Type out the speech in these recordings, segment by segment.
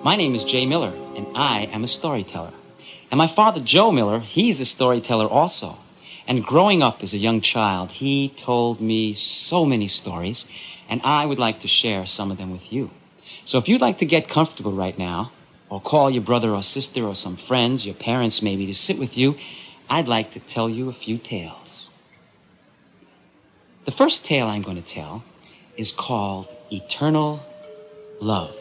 My name is Jay Miller, and I am a storyteller. And my father, Joe Miller, he's a storyteller also. And growing up as a young child, he told me so many stories, and I would like to share some of them with you. So if you'd like to get comfortable right now, or call your brother or sister or some friends, your parents maybe, to sit with you, I'd like to tell you a few tales. The first tale I'm going to tell is called Eternal Love.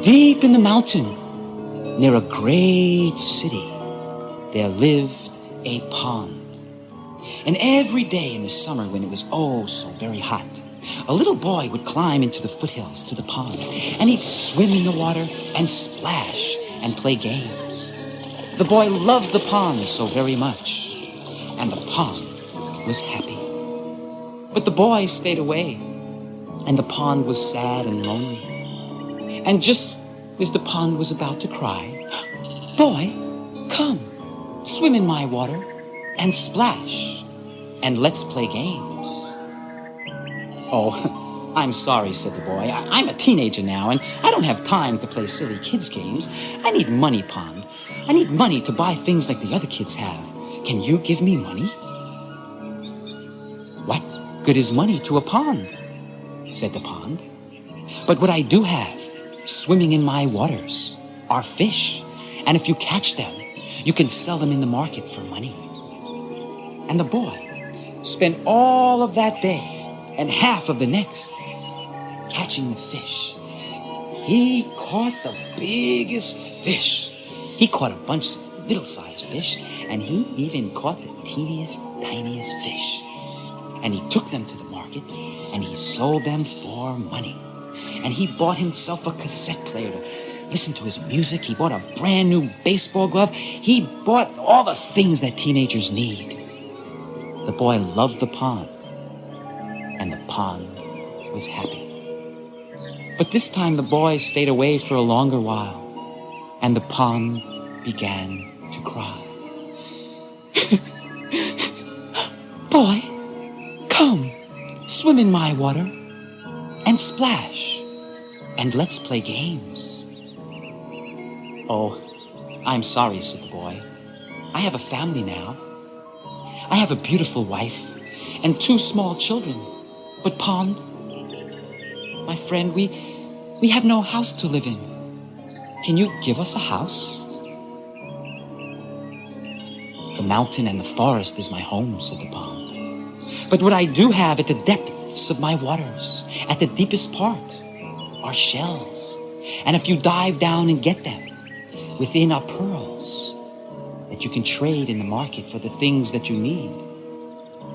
Deep in the mountain, near a great city, there lived a pond. And every day in the summer, when it was oh so very hot, a little boy would climb into the foothills to the pond, and he'd swim in the water and splash and play games. The boy loved the pond so very much, and the pond was happy. But the boy stayed away, and the pond was sad and lonely. And just as the pond was about to cry, "Boy, come, swim in my water and splash, and let's play games." "Oh, I'm sorry," said the boy. I'm a teenager now, and I don't have time to play silly kids' games. I need money, pond. I need money to buy things like the other kids have. Can you give me money?" "What good is money to a pond?" said the pond. "But what I do have, swimming in my waters, are fish. And if you catch them, you can sell them in the market for money." And the boy spent all of that day and half of the next catching the fish. He caught the biggest fish. He caught a bunch of little-sized fish, and he even caught the teeniest, tiniest fish. And he took them to the market, and he sold them for money. And he bought himself a cassette player to listen to his music. He bought a brand new baseball glove. He bought all the things that teenagers need. The boy loved the pond, and the pond was happy. But this time the boy stayed away for a longer while, and the pond began to cry. "Boy, come, swim in my water and splash, and let's play games." "Oh, I'm sorry," said the boy. "I have a family now. I have a beautiful wife and 2 small children. But pond, my friend, we have no house to live in. Can you give us a house?" "The mountain and the forest is my home," said the pond. "But what I do have at the depths of my waters, at the deepest part, are shells. And if you dive down and get them, within are pearls that you can trade in the market for the things that you need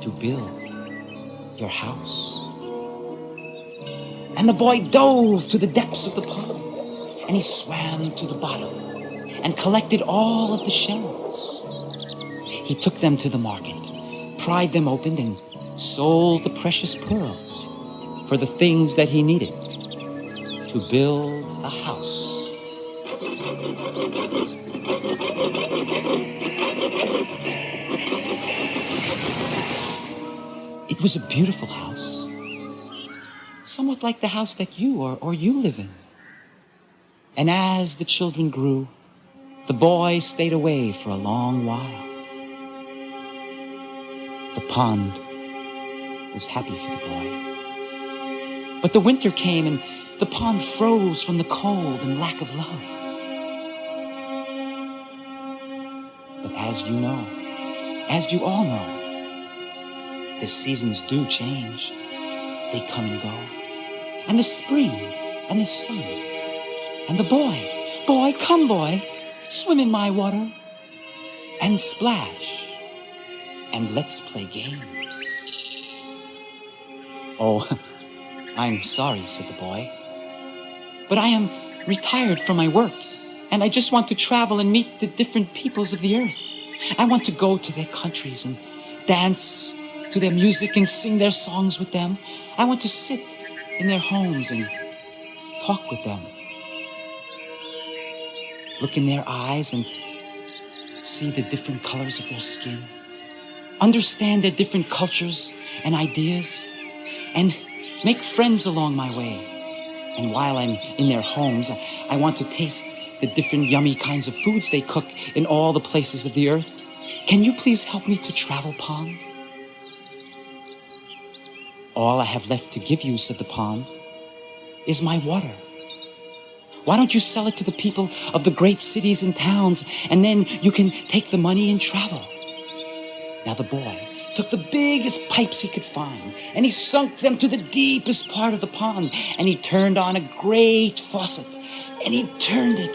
to build your house." And the boy dove to the depths of the pond, and he swam to the bottom and collected all of the shells. He took them to the market, pried them open, and sold the precious pearls for the things that he needed to build a house. It was a beautiful house, somewhat like the house that you or you live in. And as the children grew, the boy stayed away for a long while. The pond was happy for the boy. But the winter came, and the pond froze from the cold and lack of love. But as you know, as you all know, the seasons do change. They come and go. And the spring, and the sun, and the boy, come boy, swim in my water, and splash, and let's play games. "Oh, I'm sorry," said the boy, "but I am retired from my work, and I just want to travel and meet the different peoples of the earth. I want to go to their countries and dance to their music and sing their songs with them. I want to sit in their homes and talk with them, look in their eyes and see the different colors of their skin, understand their different cultures and ideas, and make friends along my way. And while I'm in their homes, I want to taste the different yummy kinds of foods they cook in all the places of the earth. Can you please help me to travel, pond? All I have left to give you, said the pond, is my water. Why don't you sell it to the people of the great cities and towns, and then you can take the money and travel? Now the boy took the biggest pipes he could find, and he sunk them to the deepest part of the pond, and he turned on a great faucet, and he turned it.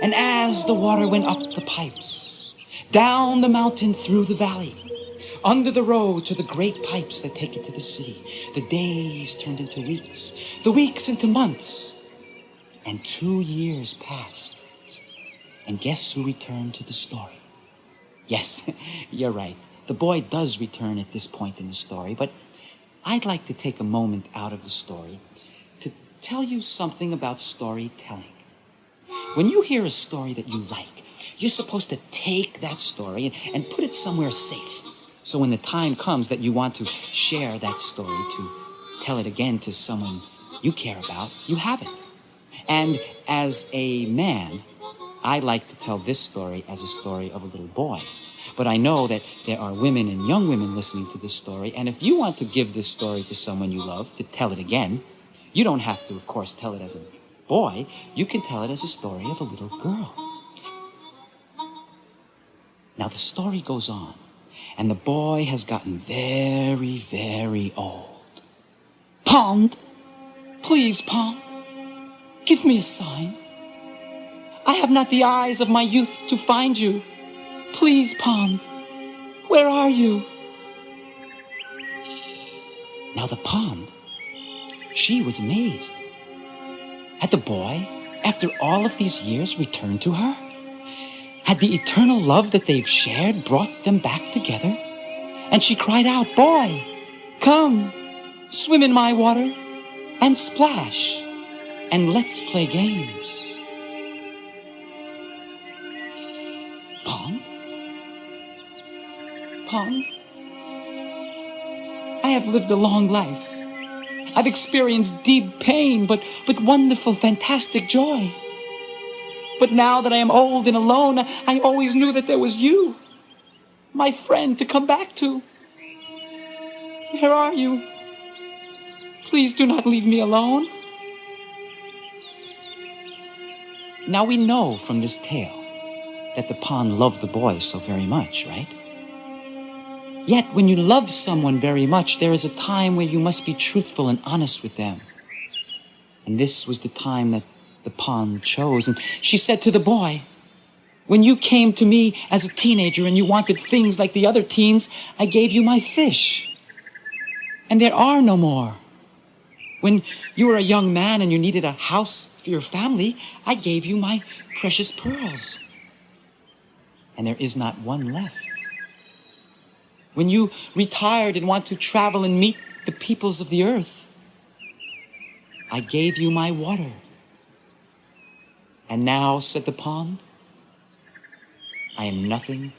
And as the water went up the pipes, down the mountain, through the valley, under the road to the great pipes that take it to the city, the days turned into weeks, the weeks into months, and 2 years passed. And guess who returned to the story? Yes, you're right. The boy does return at this point in the story, but I'd like to take a moment out of the story to tell you something about storytelling. When you hear a story that you like, you're supposed to take that story and put it somewhere safe. So when the time comes that you want to share that story, to tell it again to someone you care about, you have it. And as a man, I like to tell this story as a story of a little boy. But I know that there are women and young women listening to this story, and if you want to give this story to someone you love, to tell it again, you don't have to, of course, tell it as a boy. You can tell it as a story of a little girl. Now the story goes on, and the boy has gotten very, very old. Pond, please, Pond, give me a sign. I have not the eyes of my youth to find you. Please, Pond, where are you? Now the pond, she was amazed. Had the boy, after all of these years, returned to her? Had the eternal love that they've shared brought them back together? And she cried out, "Boy, come, swim in my water and splash, and let's play games." Pond? Pond? I have lived a long life. I've experienced deep pain, but wonderful, fantastic joy. But now that I am old and alone, I always knew that there was you, my friend, to come back to. Where are you? Please do not leave me alone. Now we know from this tale that the pond loved the boy so very much, right? Yet when you love someone very much, there is a time where you must be truthful and honest with them. And this was the time that the pond chose. And she said to the boy, "When you came to me as a teenager and you wanted things like the other teens, I gave you my fish. And there are no more. When you were a young man and you needed a house for your family, I gave you my precious pearls. And there is not one left. When you retired and want to travel and meet the peoples of the earth, I gave you my water. And now," said the pond, "I am nothing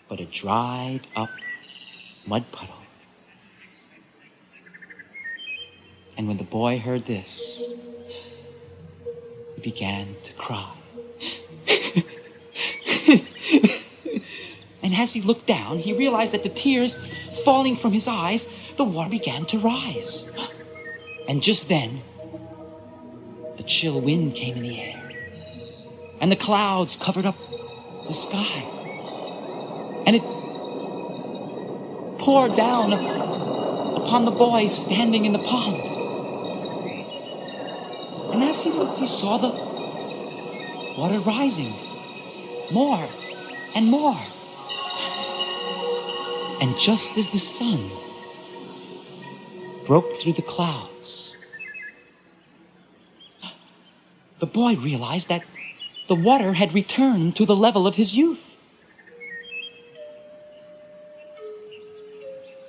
but a dried up mud puddle." And when the boy heard this, he began to cry. And as he looked down, he realized that the tears falling from his eyes, the water began to rise. And just then, a chill wind came in the air, and the clouds covered up the sky, and it poured down upon the boy standing in the pond. And as he looked, he saw the water rising more and more. And just as the sun broke through the clouds, the boy realized that the water had returned to the level of his youth.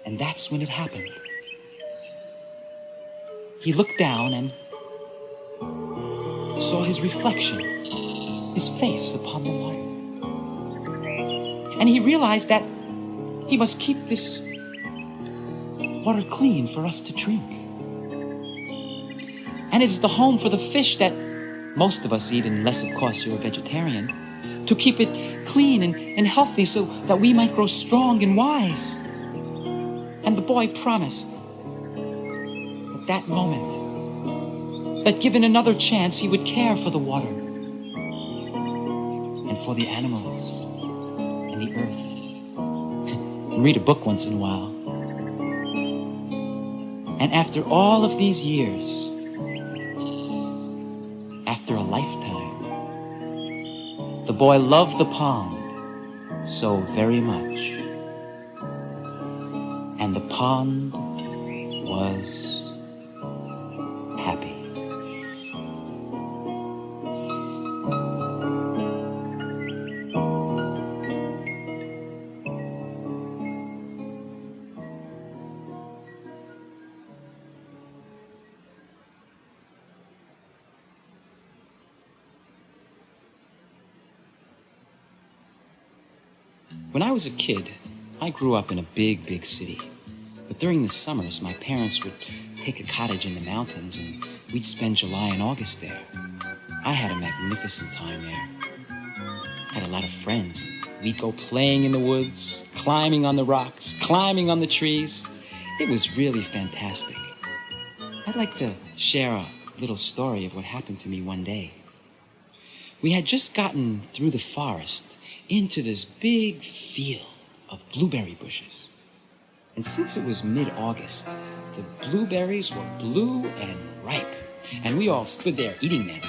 And that's when it happened. He looked down and saw his reflection, his face upon the water. And he realized that he must keep this water clean for us to drink. And it's the home for the fish that most of us eat, unless, of course, you're a vegetarian, to keep it clean and healthy so that we might grow strong and wise. And the boy promised at that moment that given another chance, he would care for the water and for the animals and the earth. Read a book once in a while. And after all of these years, after a lifetime, the boy loved the pond so very much. And the pond was happy. When I was a kid, I grew up in a big city. But during the summers, my parents would take a cottage in the mountains and we'd spend July and August there. I had a magnificent time there. I had a lot of friends. We'd go playing in the woods, climbing on the rocks, climbing on the trees. It was really fantastic. I'd like to share a little story of what happened to me one day. We had just gotten through the forest into this big field of blueberry bushes. And since it was mid-August, the blueberries were blue and ripe, and we all stood there eating them.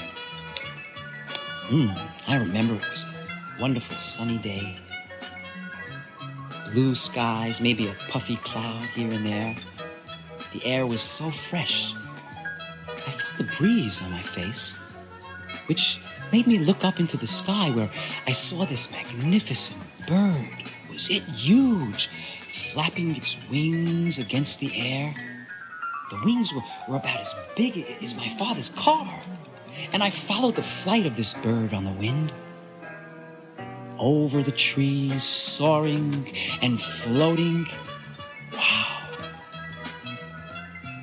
I remember it was a wonderful sunny day. Blue skies, maybe a puffy cloud here and there. The air was so fresh. I felt the breeze on my face, which made me look up into the sky where I saw this magnificent bird. Was it huge, flapping its wings against the air? The wings were about as big as my father's car. And I followed the flight of this bird on the wind. Over the trees, soaring and floating. Wow.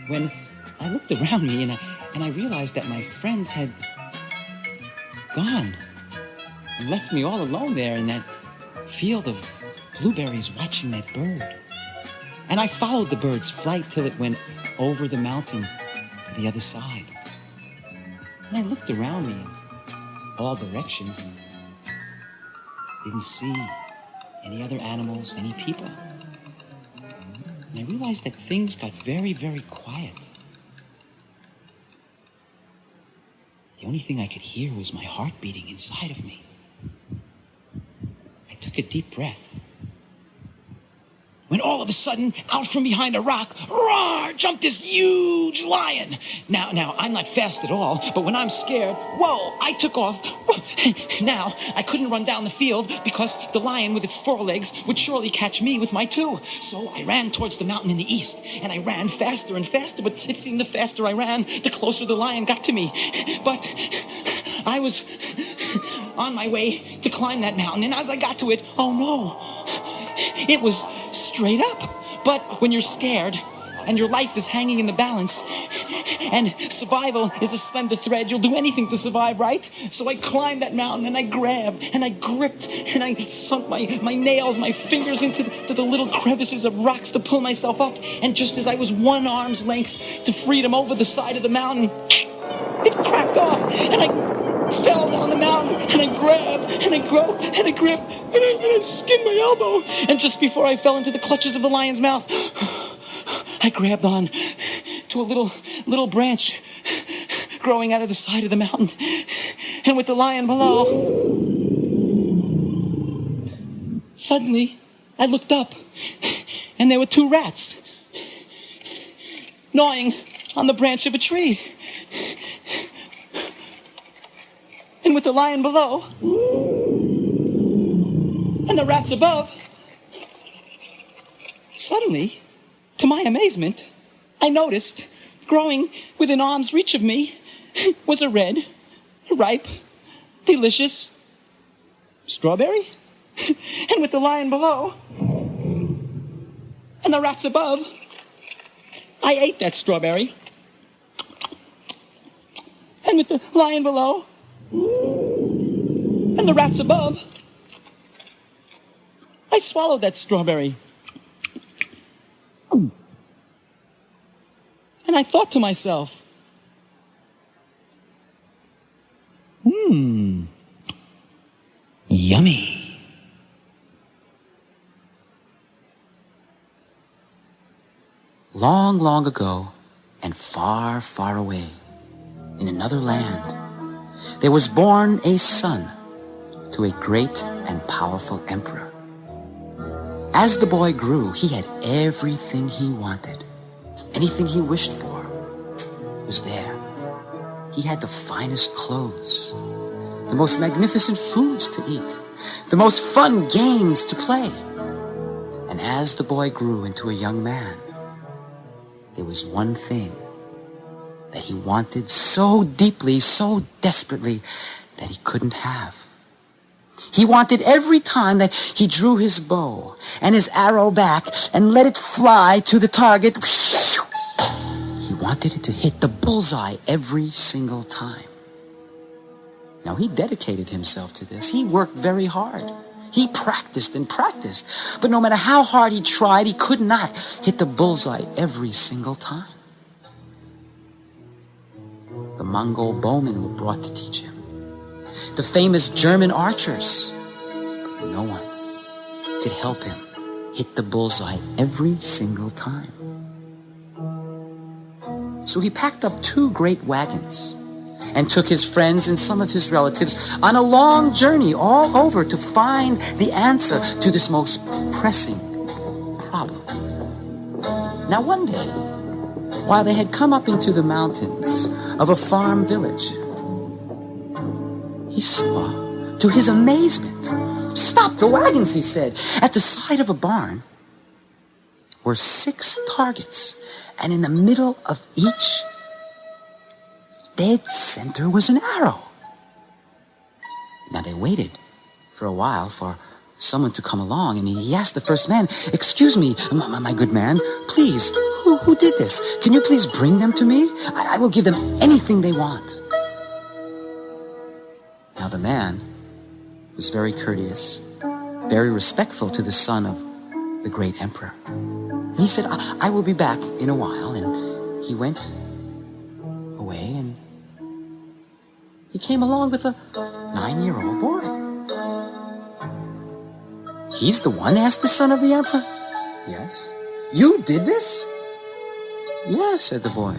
When I looked around me and I realized that my friends had gone and left me all alone there in that field of blueberries watching that bird. And I followed the bird's flight till it went over the mountain to the other side. And I looked around me in all directions and didn't see any other animals, any people. And I realized that things got very quiet. The only thing I could hear was my heart beating inside of me. I took a deep breath. When all of a sudden, out from behind a rock, roar, jumped this huge lion. Now, I'm not fast at all, but when I'm scared, whoa, I took off. Now, I couldn't run down the field because the lion with its forelegs would surely catch me with my two. So I ran towards the mountain in the east, and I ran faster and faster, but it seemed the faster I ran, the closer the lion got to me. But I was on my way to climb that mountain, and as I got to it, oh no, it was straight up. But when you're scared and your life is hanging in the balance and survival is a slender thread, you'll do anything to survive, right? So I climbed that mountain and I grabbed and I gripped and I sunk my nails, my fingers into the little crevices of rocks to pull myself up. And just as I was one arm's length to freedom over the side of the mountain, it cracked off and I fell down the mountain, and I grabbed, and I groped, and I gripped, and I skinned my elbow. And just before I fell into the clutches of the lion's mouth, I grabbed on to a little branch growing out of the side of the mountain. And with the lion below, suddenly I looked up, and there were two rats gnawing on the branch of a tree. And with the lion below, and the rats above, suddenly, to my amazement, I noticed, growing within arm's reach of me, was a red, ripe, delicious strawberry. And with the lion below, and the rats above, I ate that strawberry. And with the lion below, and the rats above, I swallowed that strawberry. And I thought to myself, yummy. Long, long ago, and far, far away, in another land, there was born a son to a great and powerful emperor. As the boy grew, he had everything he wanted. Anything he wished for was there. He had the finest clothes, the most magnificent foods to eat, the most fun games to play. And as the boy grew into a young man, there was one thing that he wanted so deeply, so desperately, that he couldn't have. He wanted every time that he drew his bow and his arrow back and let it fly to the target, he wanted it to hit the bullseye every single time. Now, he dedicated himself to this. He worked very hard. He practiced and practiced. But no matter how hard he tried, he could not hit the bullseye every single time. The Mongol bowmen were brought to teach him. The famous German archers. But no one could help him hit the bullseye every single time. So he packed up 2 great wagons and took his friends and some of his relatives on a long journey all over to find the answer to this most pressing problem. Now one day, while they had come up into the mountains of a farm village, he saw, to his amazement, "Stop the wagons," he said. At the side of a barn were 6 targets, and in the middle of each dead center was an arrow. Now they waited for a while for someone to come along, and he asked the first man, "Excuse me, my good man, please, who did this? Can you please bring them to me? I will give them anything they want." Now the man was very courteous, very respectful to the son of the great emperor. And he said, I will be back in a while. And he went away, and he came along with a 9-year-old boy. "He's the one?" asked the son of the emperor. "Yes." "You did this?" "Yes," said the boy.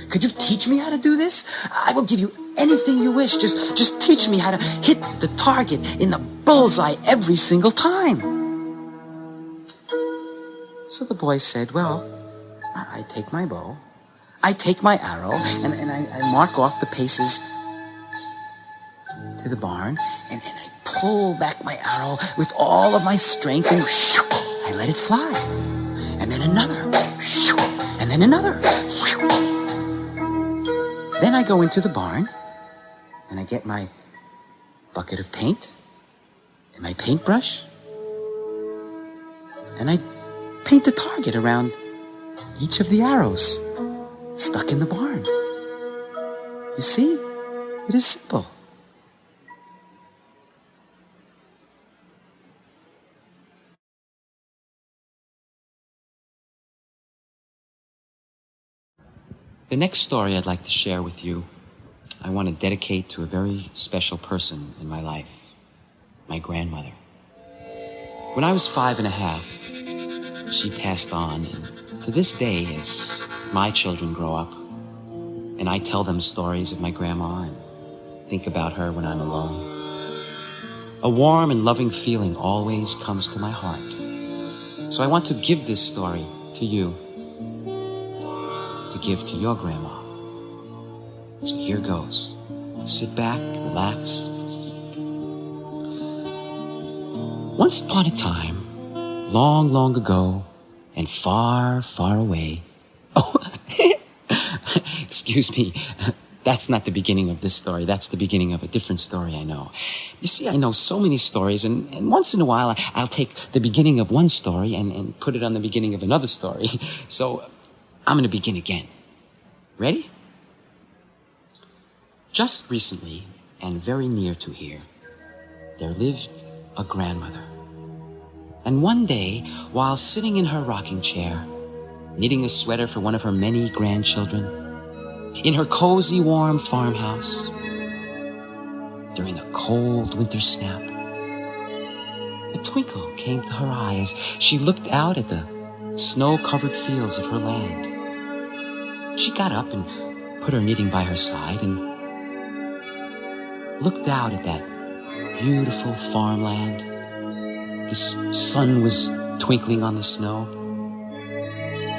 "Could you teach me how to do this? I will give you anything you wish. Just teach me how to hit the target in the bullseye every single time." So the boy said, "Well, I take my bow, I take my arrow, and I mark off the paces to the barn, and I pull back my arrow with all of my strength, and I let it fly. And then another, and then another. Then I go into the barn, and I get my bucket of paint and my paintbrush, and I paint the target around each of the arrows stuck in the barn. You see, it is simple." The next story I'd like to share with you, I want to dedicate to a very special person in my life, my grandmother. When I was 5.5, she passed on, and to this day, as my children grow up, and I tell them stories of my grandma and think about her when I'm alone, a warm and loving feeling always comes to my heart. So I want to give this story to you, to give to your grandma. So here goes. Sit back, relax. Once upon a time, long, long ago, and far, far away. Oh, excuse me. That's not the beginning of this story. That's the beginning of a different story, I know. You see, I know so many stories, and once in a while, I'll take the beginning of one story and put it on the beginning of another story. So I'm going to begin again. Ready? Just recently, and very near to here, there lived a grandmother. And one day, while sitting in her rocking chair, knitting a sweater for one of her many grandchildren, in her cozy, warm farmhouse, during a cold winter snap, a twinkle came to her eye as she looked out at the snow-covered fields of her land. She got up and put her knitting by her side and looked out at that beautiful farmland. The sun was twinkling on the snow.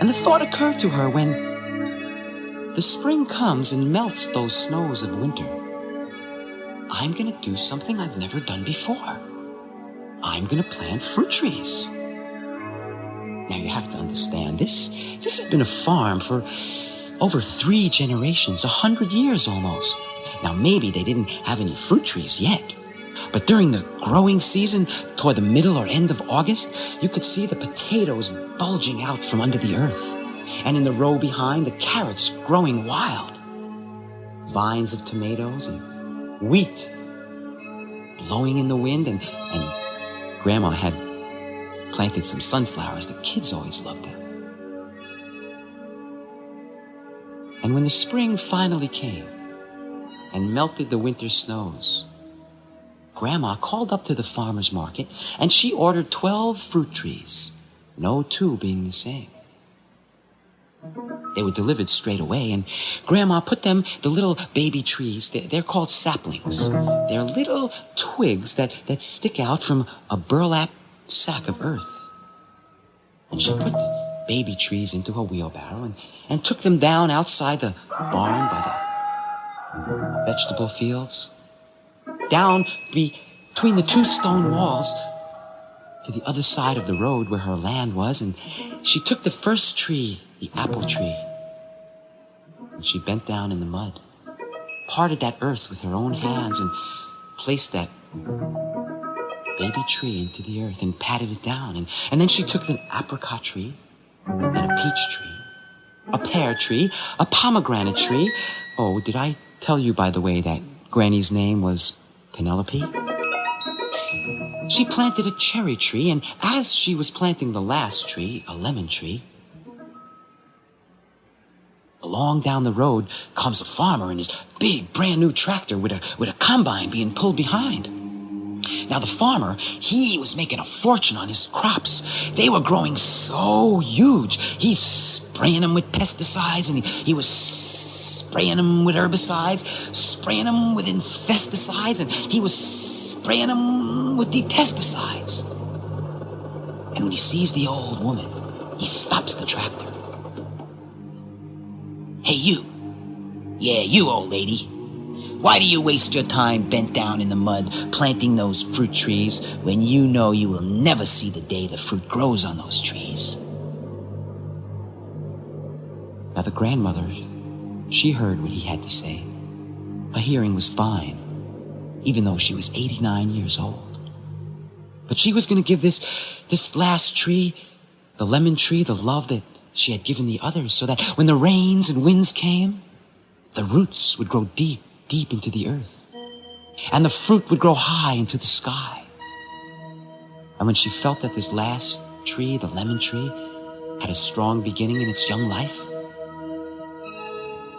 And the thought occurred to her, when the spring comes and melts those snows of winter, I'm going to do something I've never done before. I'm going to plant fruit trees. Now you have to understand, this has been a farm for over 3 generations, 100 years almost. Now maybe they didn't have any fruit trees yet, but during the growing season, toward the middle or end of August, you could see the potatoes bulging out from under the earth, and in the row behind, the carrots growing wild. Vines of tomatoes and wheat blowing in the wind, and Grandma had planted some sunflowers. The kids always loved them. And when the spring finally came and melted the winter snows, Grandma called up to the farmer's market and she ordered 12 fruit trees, no 2 being the same. They were delivered straight away, and Grandma put them, the little baby trees, they're called saplings. They're little twigs that stick out from a burlap sack of earth. And she put the baby trees into a wheelbarrow and took them down outside the barn by the vegetable fields, down between the 2 stone walls to the other side of the road where her land was, and she took the first tree, the apple tree, and she bent down in the mud, parted that earth with her own hands, and placed that baby tree into the earth and patted it down. And then she took an apricot tree and a peach tree, a pear tree, a pomegranate tree. Oh, did I tell you, by the way, that Granny's name was Penelope? She planted a cherry tree, and as she was planting the last tree, a lemon tree, along down the road comes a farmer in his big brand new tractor with a combine being pulled behind. Now the farmer, he was making a fortune on his crops. They were growing so huge. He's spraying them with pesticides, and he was spraying them with herbicides, spraying them with infesticides, and he was spraying them with detesticides. And when he sees the old woman, he stops the tractor. Hey, you. Yeah, you, old lady. Why do you waste your time bent down in the mud planting those fruit trees when you know you will never see the day the fruit grows on those trees? Now the grandmother, she heard what he had to say. Her hearing was fine, even though she was 89 years old. But she was going to give this last tree, the lemon tree, the love that she had given the others, so that when the rains and winds came, the roots would grow deep into the earth, and the fruit would grow high into the sky. And when she felt that this last tree, the lemon tree, had a strong beginning in its young life,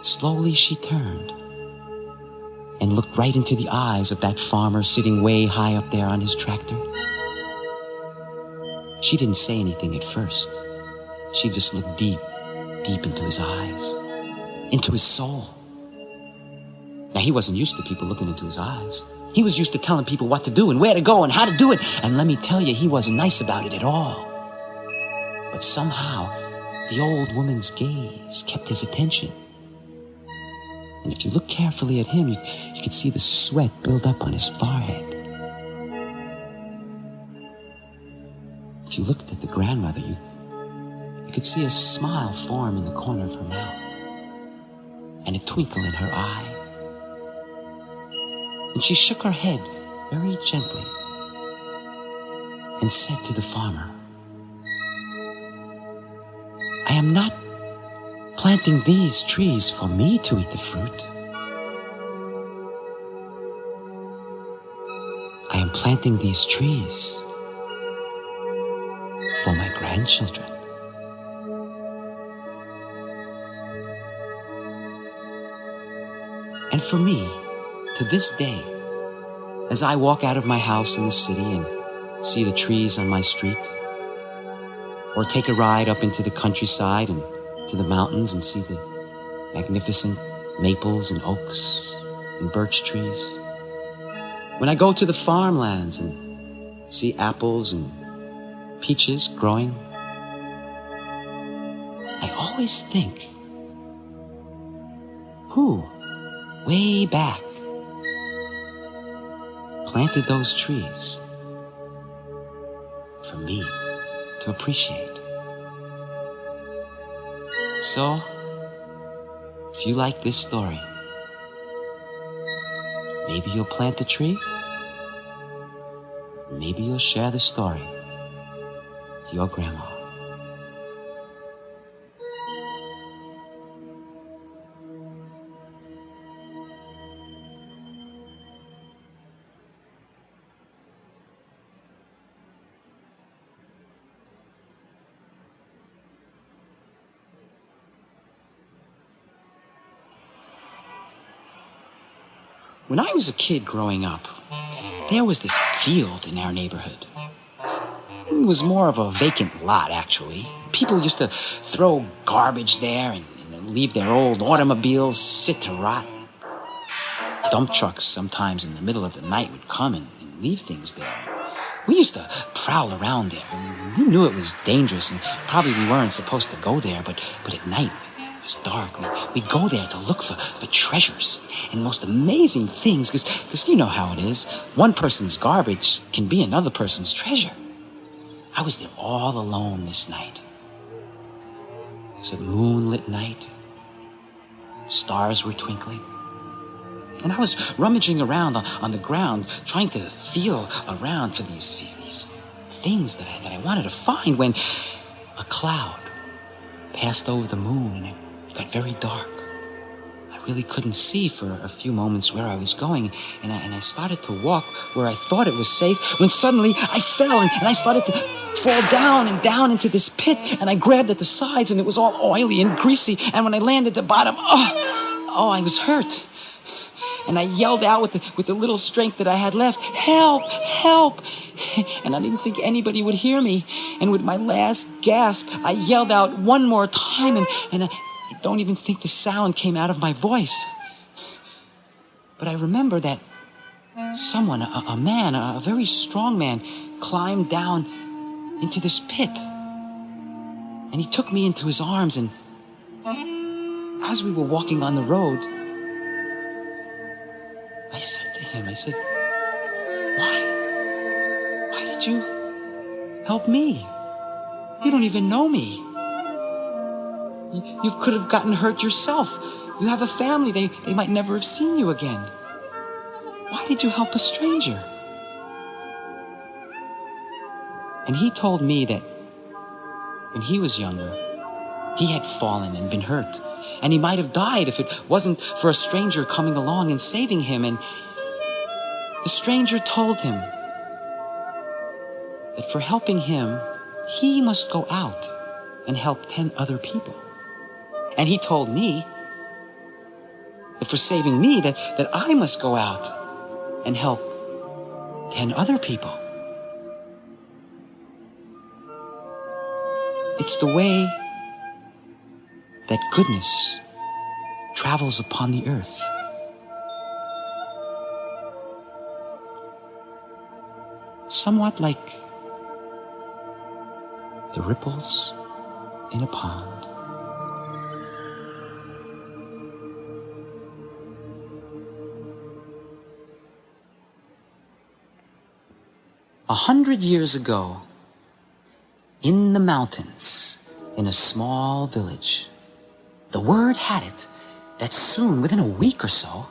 slowly she turned and looked right into the eyes of that farmer sitting way high up there on his tractor. She didn't say anything at first. She just looked deep into his eyes, into his soul. Now, he wasn't used to people looking into his eyes. He was used to telling people what to do and where to go and how to do it. And let me tell you, he wasn't nice about it at all. But somehow, the old woman's gaze kept his attention. And if you look carefully at him, you could see the sweat build up on his forehead. If you looked at the grandmother, you could see a smile form in the corner of her mouth and a twinkle in her eye. And she shook her head very gently and said to the farmer, I am not planting these trees for me to eat the fruit. I am planting these trees for my grandchildren. And for me, to this day, as I walk out of my house in the city and see the trees on my street, or take a ride up into the countryside and to the mountains and see the magnificent maples and oaks and birch trees, when I go to the farmlands and see apples and peaches growing, I always think, who, way back, planted those trees for me to appreciate? So, if you like this story, maybe you'll plant a tree. Maybe you'll share the story with your grandma. When I was a kid growing up, there was this field in our neighborhood. It was more of a vacant lot, actually. People used to throw garbage there and leave their old automobiles sit to rot. Dump trucks sometimes in the middle of the night would come and leave things there. We used to prowl around there. We knew it was dangerous and probably we weren't supposed to go there, but at night, it was dark. We'd go there to look for treasures and most amazing things, because you know how it is. One person's garbage can be another person's treasure. I was there all alone this night. It was a moonlit night. Stars were twinkling. And I was rummaging around on the ground, trying to feel around for these things that I wanted to find, when a cloud passed over the moon and it got very dark. I really couldn't see for a few moments where I was going, and I started to walk where I thought it was safe, when suddenly I fell and I started to fall down and down into this pit, and I grabbed at the sides and it was all oily and greasy, and when I landed at the bottom, I was hurt. And I yelled out with the little strength that I had left, "Help! Help!" And I didn't think anybody would hear me. And with my last gasp, I yelled out one more time, and I don't even think the sound came out of my voice. But I remember that someone, a man, a very strong man, climbed down into this pit. And he took me into his arms, and as we were walking on the road, I said to him, why did you help me? You don't even know me. You could have gotten hurt yourself. You have a family. They might never have seen you again. Why did you help a stranger? And he told me that when he was younger, he had fallen and been hurt. And he might have died if it wasn't for a stranger coming along and saving him. And the stranger told him that for helping him, he must go out and help 10 other people. And he told me that for saving me, that I must go out and help 10 other people. It's the way that goodness travels upon the earth. Somewhat like the ripples in a pond. A 100 years ago, in the mountains, in a small village, the word had it that soon, within a week or so,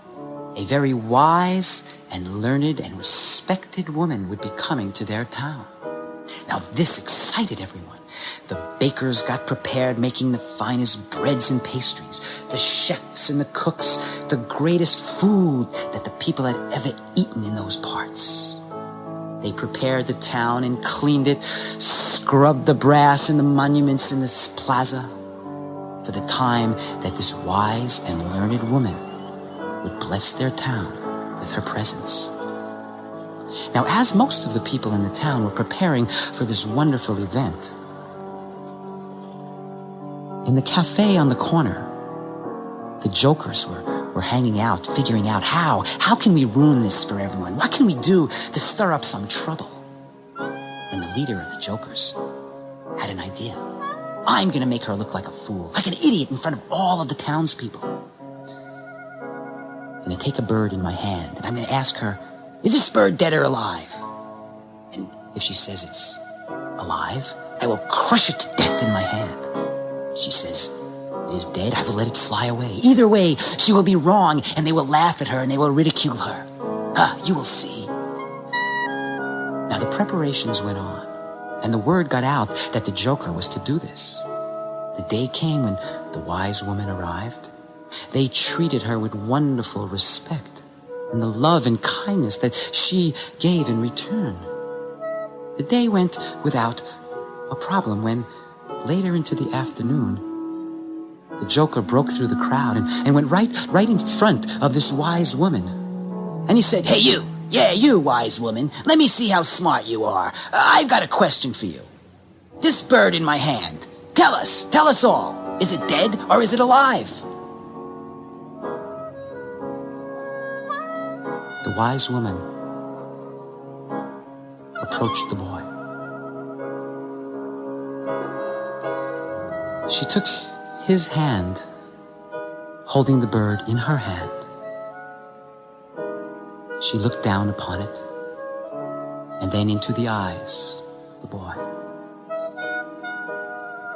a very wise and learned and respected woman would be coming to their town. Now this excited everyone. The bakers got prepared, making the finest breads and pastries. The chefs and the cooks, the greatest food that the people had ever eaten in those parts. They prepared the town and cleaned it, scrubbed the brass and the monuments in this plaza for the time that this wise and learned woman would bless their town with her presence. Now, as most of the people in the town were preparing for this wonderful event, in the cafe on the corner, the jokers were hanging out, figuring out how can we ruin this for everyone? What can we do to stir up some trouble? And the leader of the jokers had an idea. I'm going to make her look like a fool, like an idiot in front of all of the townspeople. I'm going to take a bird in my hand, and I'm going to ask her, is this bird dead or alive? And if she says it's alive, I will crush it to death in my hand. If she says it is dead, I will let it fly away. Either way, she will be wrong, and they will laugh at her, and they will ridicule her. You will see. Now the preparations went on, and the word got out that the joker was to do this. The day came when the wise woman arrived. They treated her with wonderful respect and the love and kindness that she gave in return. The day went without a problem when, later into the afternoon, the joker broke through the crowd and went right in front of this wise woman. And he said, "Hey, you! Yeah, you, wise woman. Let me see how smart you are. I've got a question for you. This bird in my hand, tell us all. Is it dead or is it alive?" The wise woman approached the boy. She took his hand, holding the bird in her hand. She looked down upon it, and then into the eyes of the boy.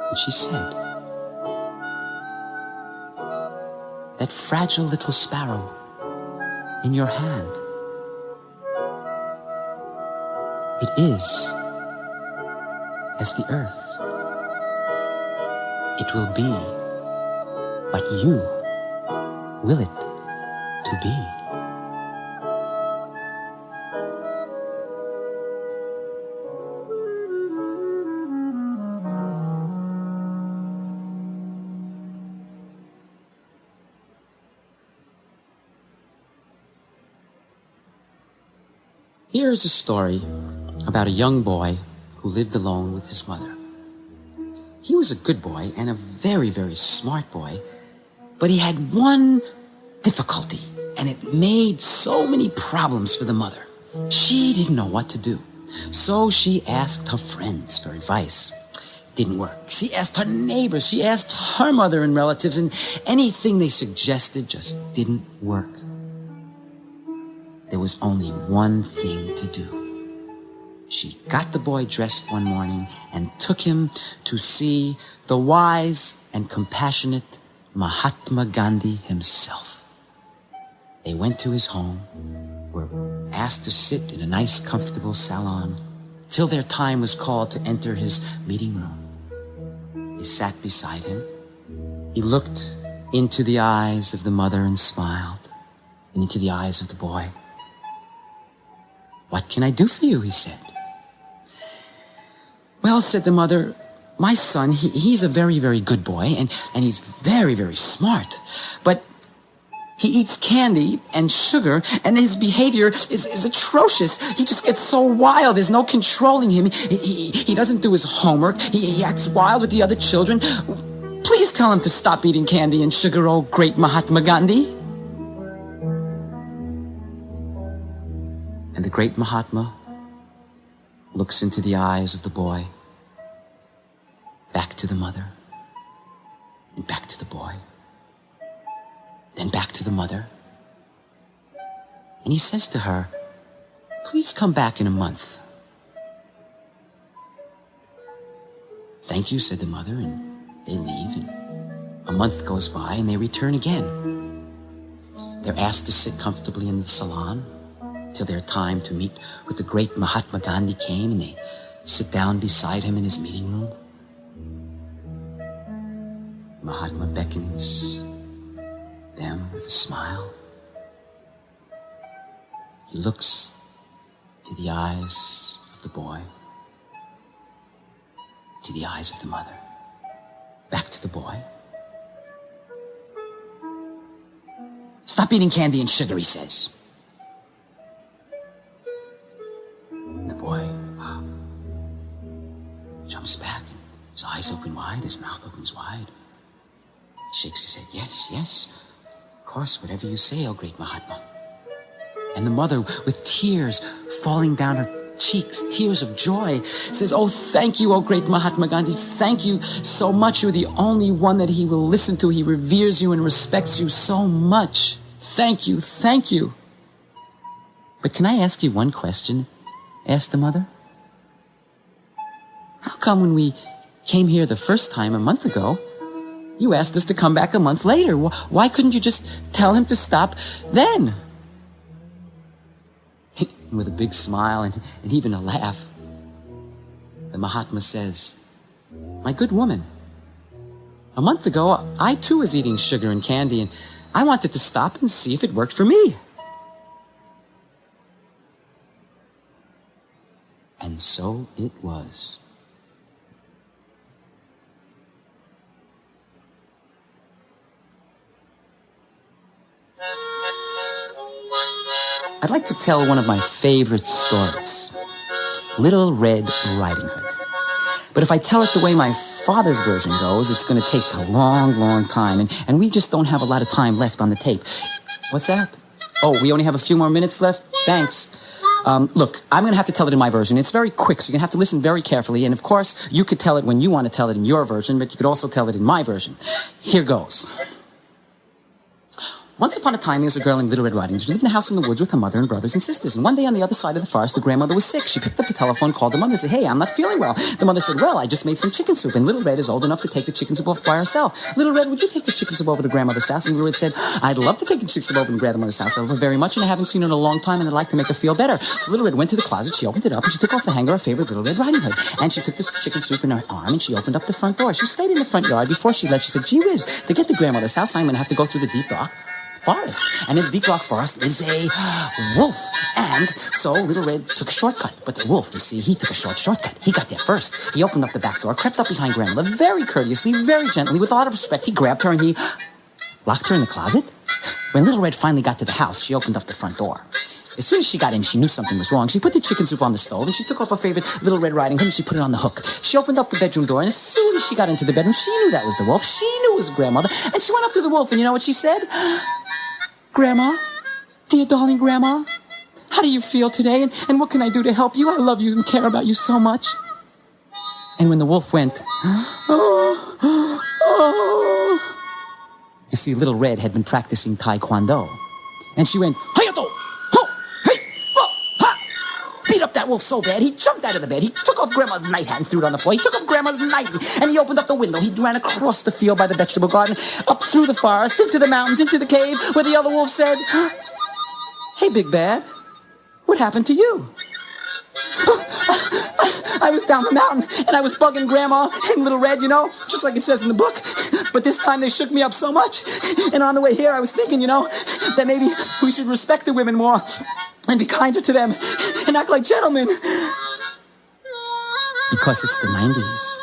And she said, "That fragile little sparrow in your hand, it is as the earth. It will be what you will it to be." Here is a story about a young boy who lived alone with his mother. He was a good boy and a very, very smart boy, but he had one difficulty, and it made so many problems for the mother. She didn't know what to do, so she asked her friends for advice. Didn't work. She asked her neighbors, she asked her mother and relatives, and anything they suggested just didn't work. There was only one thing to do. She got the boy dressed one morning and took him to see the wise and compassionate Mahatma Gandhi himself. They went to his home, were asked to sit in a nice, comfortable salon till their time was called to enter his meeting room. They sat beside him. He looked into the eyes of the mother and smiled, and into the eyes of the boy. "What can I do for you?" he said. "Well," said the mother, "my son, he's a very, very good boy, and he's very, very smart. But he eats candy and sugar, and his behavior is atrocious. He just gets so wild. There's no controlling him. He doesn't do his homework. He acts wild with the other children. Please tell him to stop eating candy and sugar, oh great Mahatma Gandhi." And the great Mahatma looks into the eyes of the boy, back to the mother, and back to the boy, then back to the mother. And he says to her, "Please come back in a month." "Thank you," said the mother, and they leave. And a month goes by, and they return again. They're asked to sit comfortably in the salon till their time to meet with the great Mahatma Gandhi came, and they sit down beside him in his meeting room. Mahatma beckons them with a smile. He looks to the eyes of the boy, to the eyes of the mother, back to the boy. Stop eating candy and sugar, he says. And the boy jumps back, and his eyes open wide, his mouth opens wide. He shakes his head, yes, yes, of course, whatever you say, oh great Mahatma. And the mother, with tears falling down her cheeks, tears of joy, says, oh, thank you, oh great Mahatma Gandhi. Thank you so much. You're the only one that he will listen to. He reveres you and respects you so much. Thank you, thank you. But can I ask you one question? Asked the mother. How come when we came here the first time a month ago, you asked us to come back a month later? Why couldn't you just tell him to stop then? And with a big smile and even a laugh, the Mahatma says, my good woman, a month ago, I too was eating sugar and candy, and I wanted to stop and see if it worked for me. And so it was. I'd like to tell one of my favorite stories, Little Red Riding Hood. But if I tell it the way my father's version goes, it's going to take a long, long time, and we just don't have a lot of time left on the tape. What's that? Oh, we only have a few more minutes left? Thanks. Look, I'm going to have to tell it in my version. It's very quick, so you're going to have to listen very carefully, and of course, you could tell it when you want to tell it in your version, but you could also tell it in my version. Here goes. Once upon a time, there was a girl named Little Red Riding Hood. She lived in a house in the woods with her mother and brothers and sisters. And one day on the other side of the forest, the grandmother was sick. She picked up the telephone, called the mother, and said, hey, I'm not feeling well. The mother said, well, I just made some chicken soup. And Little Red is old enough to take the chicken soup off by herself. Little Red, would you take the chicken soup over to grandmother's house? And Little Red said, I'd love to take the chicken soup over to grandmother's house. I love her very much, and I haven't seen her in a long time, and I'd like to make her feel better. So Little Red went to the closet, she opened it up, and she took off the hanger of her favorite Little Red Riding Hood. And she took this chicken soup in her arm, and she opened up the front door. She stayed in the front yard. Before she left, she said, gee whiz, to get to grandmother's house, I'm going to have to go through the deep dark forest. And in the deep dark forest lives a wolf. And so Little Red took a shortcut. But the wolf, you see, he took a shortcut. He got there first. He opened up the back door, crept up behind grandmother, very courteously, very gently, with a lot of respect. He grabbed her and he locked her in the closet. When Little Red finally got to the house, she opened up the front door. As soon as she got in, she knew something was wrong. She put the chicken soup on the stove, and she took off her favorite Little Red Riding Hood, and she put it on the hook. She opened up the bedroom door, and as soon as she got into the bedroom, she knew that was the wolf. She knew it was grandmother, and she went up to the wolf, and you know what she said? Grandma, dear darling Grandma, how do you feel today, and what can I do to help you? I love you and care about you so much. And when the wolf went, you see, Little Red had been practicing Taekwondo, and she went, Hayato! Beat up that wolf so bad, he jumped out of the bed. He took off Grandma's night hat and threw it on the floor. He took off Grandma's nightie, and he opened up the window. He ran across the field by the vegetable garden, up through the forest, into the mountains, into the cave, where the other wolf said, hey, Big Bad, what happened to you? I was down the mountain, and I was bugging Grandma and Little Red, you know, just like it says in the book. But this time they shook me up so much. And on the way here, I was thinking, you know, that maybe we should respect the women more and be kinder to them and act like gentlemen. Because it's the 90s.